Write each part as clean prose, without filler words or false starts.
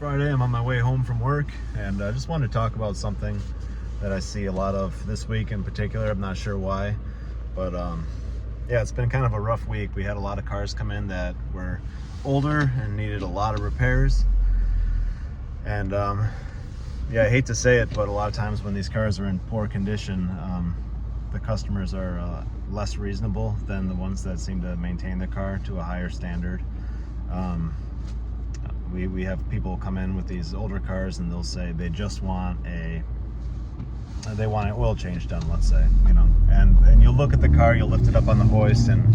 Friday. I'm on my way home from work, and I just wanted to talk about something that I see a lot of this week in particular. I'm not sure why, but yeah, it's been kind of a rough week. We had a lot of cars come in that were older and needed a lot of repairs, and yeah, I hate to say it, but a lot of times when these cars are in poor condition, the customers are less reasonable than the ones that seem to maintain the car to a higher standard. We have people come in with these older cars and they'll say they just want an oil change done, let's say, you know, and you'll look at the car, you'll lift it up on the hoist, and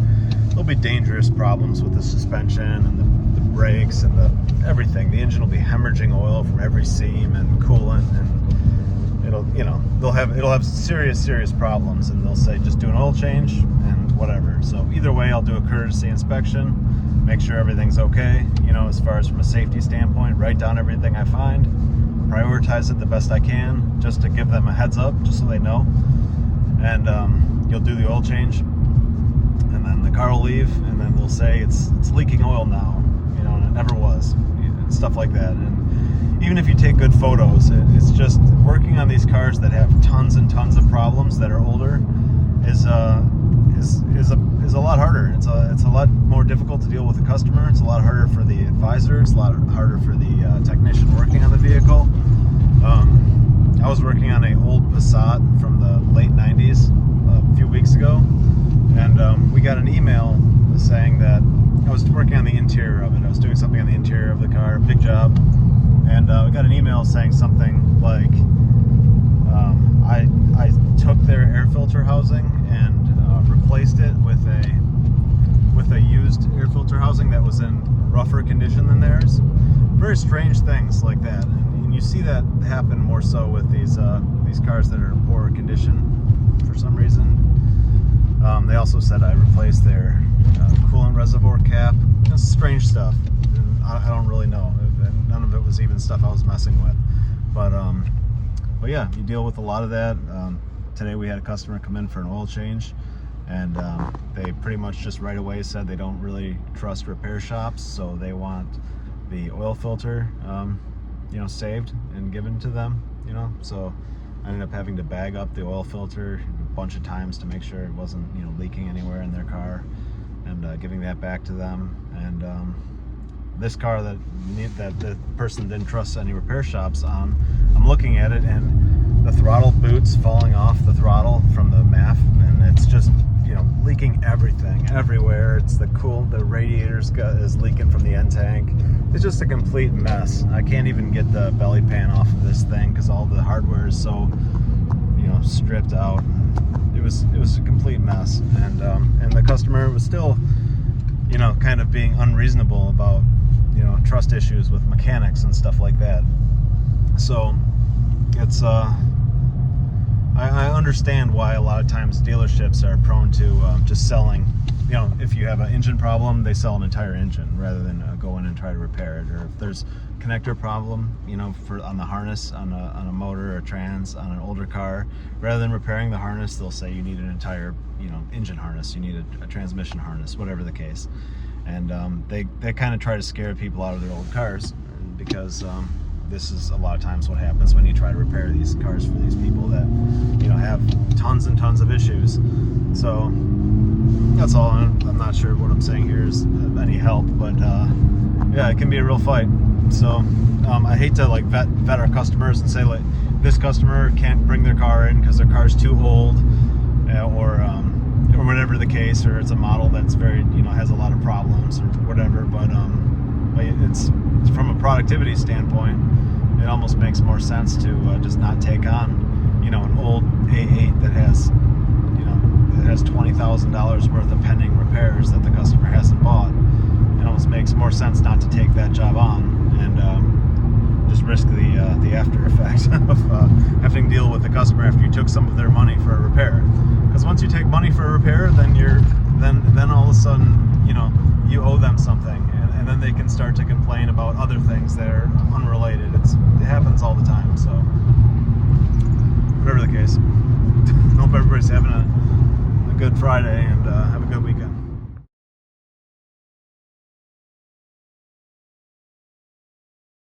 there'll be dangerous problems with the suspension and the brakes and everything. The engine will be hemorrhaging oil from every seam and coolant, and it'll have serious problems, and they'll say just do an oil change and whatever. So either way, I'll do a courtesy inspection, make sure everything's okay, you know, as far as from a safety standpoint, write down everything I find, prioritize it the best I can, just to give them a heads up, just so they know. And you'll do the oil change, and then the car will leave, and then they'll say it's leaking oil now, you know, and it never was, and stuff like that. And even if you take good photos, it's just working on these cars that have tons and tons of problems that are older is a lot harder. It's a lot more difficult to deal with the customer. It's a lot harder for the advisor. It's a lot harder for the technician working on the vehicle. I was working on an old Passat from the late 90s a few weeks ago, and we got an email saying that I was working on the interior of it. I was doing something on the interior of the car, big job, and we got an email saying something like, I took their air filter housing and replaced it with a used air filter housing that was in rougher condition than theirs. Very strange things like that, and you see that happen more so with these cars that are in poorer condition for some reason. They also said I replaced their coolant reservoir cap. Just strange stuff. I don't really know. None of it was even stuff I was messing with, but yeah, you deal with a lot of that. Today we had a customer come in for an oil change, and they pretty much just right away said they don't really trust repair shops, so they want the oil filter you know, saved and given to them, you know. So I ended up having to bag up the oil filter a bunch of times to make sure it wasn't, you know, leaking anywhere in their car, and giving that back to them. And this car that the person didn't trust any repair shops on, I'm looking at it, and the throttle boot's falling off the throttle from the MAF, and it's just, you know, leaking everything everywhere. It's the radiator's is leaking from the end tank. It's just a complete mess. I can't even get the belly pan off of this thing because all the hardware is so, you know, stripped out. It was a complete mess, and the customer was still, you know, kind of being unreasonable about, you know, trust issues with mechanics and stuff like that. So it's I understand why a lot of times dealerships are prone to just selling, you know, if you have an engine problem, they sell an entire engine rather than go in and try to repair it. Or if there's a connector problem, you know, on the harness on a motor or trans on an older car, rather than repairing the harness, they'll say you need an entire, you know, engine harness, you need a transmission harness, whatever the case. And they kind of try to scare people out of their old cars, because this is a lot of times what happens when you try to repair these cars for these people that, you know, have tons and tons of issues. So that's all. I'm not sure what I'm saying here is any help, but yeah, it can be a real fight. So I hate to like vet our customers and say like this customer can't bring their car in because their car's too old, or whatever the case, or it's a model that's very, you know, has a lot of problems or whatever. But it's from a productivity standpoint, it almost makes more sense to just not take on, you know, an old A8 that has, you know, that has $20,000 worth of pending repairs that the customer hasn't bought. It almost makes more sense not to take that job on and just risk the after effects of having to deal with the customer after you took some of their money for a repair. Because once you take money for a repair, then all of a sudden, you know, you owe them something, and then they can start to complain about other things that are unrelated. It happens all the time. So whatever the case, hope everybody's having a good Friday, and have a good weekend.